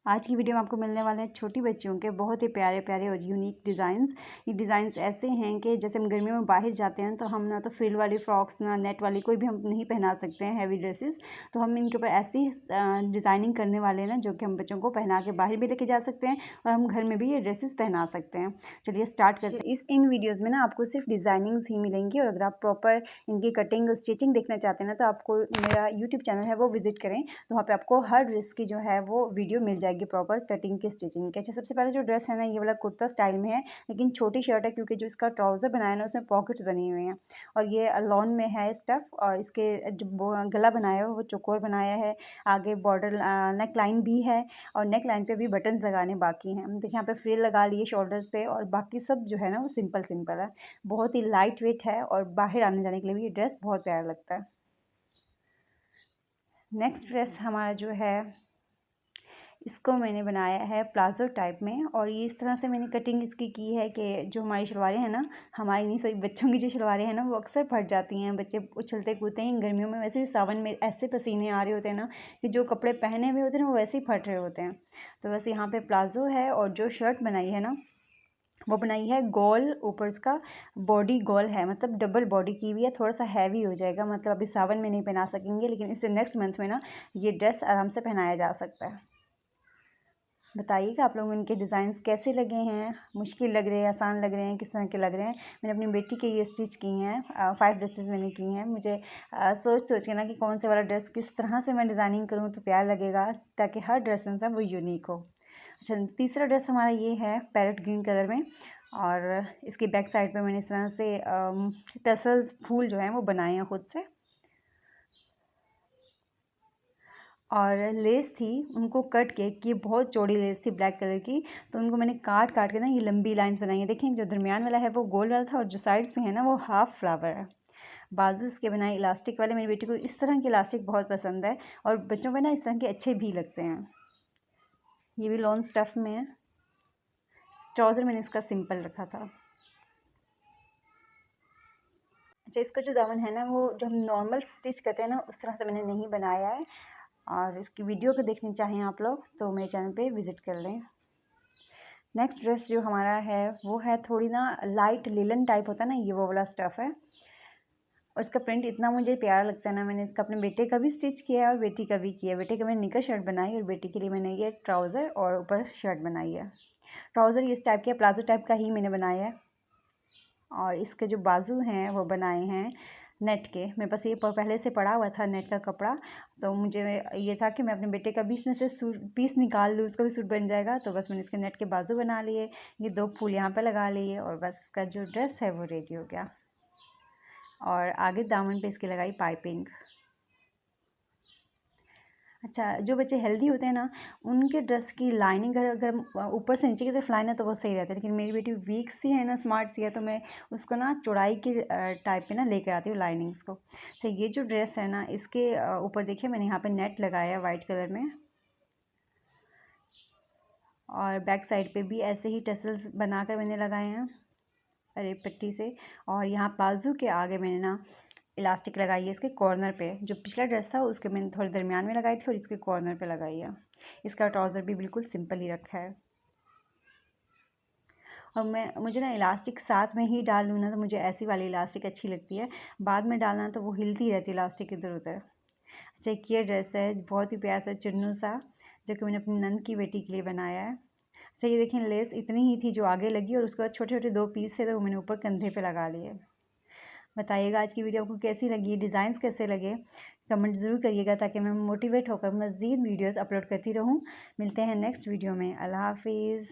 आज की वीडियो में आपको मिलने वाले हैं छोटी बच्चियों के बहुत ही प्यारे प्यारे और यूनिक डिज़ाइंस। ये डिज़ाइंस ऐसे हैं कि जैसे हम गर्मियों में बाहर जाते हैं तो हम ना तो फ्रिल वाली फ्रॉक्स ना नेट वाली कोई भी हम नहीं पहना सकते हैं हैवी ड्रेसेस। तो हम इनके ऊपर ऐसी डिज़ाइनिंग करने वाले हैं ना जो कि हम बच्चों को पहना के बाहर भी लेके जा सकते हैं और हम घर में भी ये ड्रेसेस पहना सकते हैं। चलिए स्टार्ट करते हैं। इन वीडियोज़ में ना आपको सिर्फ डिज़ाइनिंग्स ही मिलेंगी और अगर आप प्रॉपर इनकी कटिंग और स्टिचिंग देखना चाहते हैं ना तो आपको मेरा यूट्यूब चैनल है वो विजिट करें। तो वहाँ पे आपको हर ड्रेस की जो है वो वीडियो मिल जाएगी प्रॉपर कटिंग की स्टिचिंग की। अच्छा, सबसे पहले जो ड्रेस है ना ये वाला कुर्ता स्टाइल में है लेकिन छोटी शर्ट है क्योंकि जो इसका ट्राउज़र बनाया है ना उसमें पॉकेट्स बनी हुई हैं और ये लॉन में है स्टफ़ और इसके जो गला बनाया है वो चौकोर बनाया है। आगे बॉर्डर नेक लाइन भी है और नेक लाइन पे भी बटन्स लगाने बाकी हैं। देखिए यहाँ पे फ्रिल लगा लिए शोल्डर्स पे और बाकी सब जो है ना वो सिंपल सिंपल है। बहुत ही लाइट वेट है और बाहर आने जाने के लिए भी ये ड्रेस बहुत प्यारा लगता है। नेक्स्ट ड्रेस हमारा जो है इसको मैंने बनाया है प्लाजो टाइप में और ये इस तरह से मैंने कटिंग इसकी की है कि जो हमारी शलवारें हैं ना, हमारी नहीं सभी बच्चों की जो शलवारें हैं ना वो अक्सर फट जाती हैं। बच्चे उछलते कूदते हैं गर्मियों में, वैसे भी सावन में ऐसे पसीने आ रहे होते हैं ना कि जो कपड़े पहने हुए होते हैं ना वो वैसे ही फट रहे होते हैं। तो बस यहाँ पे प्लाजो है और जो शर्ट बनाई है ना वो बनाई है गोल, ऊपर उसका बॉडी गोल है, मतलब डबल बॉडी की हुई है। थोड़ा सा हैवी हो जाएगा, मतलब अभी सावन में नहीं पहना सकेंगे लेकिन इससे नेक्स्ट मंथ में ना ये ड्रेस आराम से पहनाया जा सकता है। बताइएगा आप लोगों को इनके डिज़ाइंस कैसे लगे हैं, मुश्किल लग रहे हैं, आसान लग रहे हैं, किस तरह के लग रहे हैं। मैंने अपनी बेटी के ये स्टिच की हैं, 5 ड्रेसेस मैंने की हैं। मुझे सोच के ना कि कौन से वाला ड्रेस किस तरह से मैं डिज़ाइनिंग करूँ तो प्यार लगेगा, ताकि हर ड्रेस जो है वो यूनिक हो। अच्छा, तीसरा ड्रेस हमारा ये है पैरेट ग्रीन कलर में और इसकी बैक साइड पे मैंने इस तरह से टसल्स फूल जो हैं वो बनाए हैं खुद से और लेस थी उनको कट के कि बहुत चौड़ी लेस थी ब्लैक कलर की, तो उनको मैंने काट के ना ये लंबी लाइंस बनाई है। देखें जो दरमियान वाला है वो गोल वाला था और जो साइड्स में है ना वो हाफ फ्लावर है। बाजू इसके बनाए इलास्टिक वाले। मेरी बेटी को इस तरह के इलास्टिक बहुत पसंद है और बच्चों को ना इस तरह के अच्छे भी लगते हैं। ये भी लॉन स्टफ़ में है। ट्राउज़र मैंने इसका सिंपल रखा था। अच्छा, इसका जो दामन है ना वो जो हम नॉर्मल स्टिच करते हैं ना उस तरह से मैंने नहीं बनाया है और इसकी वीडियो को देखनी चाहें आप लोग तो मेरे चैनल पे विज़िट कर लें। नेक्स्ट ड्रेस जो हमारा है वो है थोड़ी ना लाइट लिलन टाइप होता है ना, ये वो वाला स्टफ़ है और इसका प्रिंट इतना मुझे प्यारा लगता है ना। मैंने इसका अपने बेटे का भी स्टिच किया है और बेटी का भी किया है। बेटे का मैंने निकर शर्ट बनाई और बेटी के लिए मैंने ये ट्राउज़र और ऊपर शर्ट बनाई है। ट्राउज़र इस टाइप के प्लाजो टाइप का ही मैंने बनाया है और इसके जो बाजू हैं वो बनाए हैं नेट के। मेरे पास ये पहले से पड़ा हुआ था नेट का कपड़ा, तो मुझे ये था कि मैं अपने बेटे का भी इसमें से सूट पीस निकाल लूँ, उसका भी सूट बन जाएगा। तो बस मैंने इसके नेट के बाजू बना लिए, ये 2 फूल यहाँ पे लगा लिए और बस इसका जो ड्रेस है वो रेडी हो गया और आगे दामन पे इसकी लगाई पाइपिंग। अच्छा, जो बच्चे हेल्दी होते हैं ना उनके ड्रेस की लाइनिंग अगर ऊपर से नीचे की तरफ लाइन है तो वो सही रहता है, लेकिन मेरी बेटी वीक सी है ना, स्मार्ट सी है, तो मैं उसको ना चौड़ाई के टाइप पे ना लेकर आती हूँ लाइनिंग्स को। अच्छा, ये जो ड्रेस है ना इसके ऊपर देखिए मैंने यहाँ पे नेट लगाया है वाइट कलर में और बैक साइड पे भी ऐसे ही टसल्स बनाकर मैंने लगाए हैं अरे पट्टी से। और यहाँ बाजू के आगे मैंने ना इलास्टिक लगाई है इसके कॉर्नर पे। जो पिछला ड्रेस था उसके मैंने थोड़ी दरमियान में लगाई थी और इसके कॉर्नर पे लगाई है। इसका ट्राउज़र भी बिल्कुल सिंपल ही रखा है और मुझे ना इलास्टिक साथ में ही डाल लूँ ना तो मुझे ऐसी वाली इलास्टिक अच्छी लगती है, बाद में डालना तो वो हिलती रहती है इलास्टिक इधर उधर। अच्छा, एक ये ड्रेस है बहुत ही प्यारा सा चुन्नू सा जो कि मैंने अपनी नंद की बेटी के लिए बनाया है। अच्छा, ये देखें लेस इतनी ही थी जो आगे लगी और उसके बाद छोटे छोटे 2 पीस थे तो वो मैंने ऊपर कंधे पे लगा लिए। बताइएगा आज की वीडियो आपको कैसी लगी, डिज़ाइंस कैसे लगे, कमेंट ज़रूर करिएगा ताकि मैं मोटिवेट होकर मज़ीद वीडियोस अपलोड करती रहूं। मिलते हैं नेक्स्ट वीडियो में। अल्लाह हाफिज़।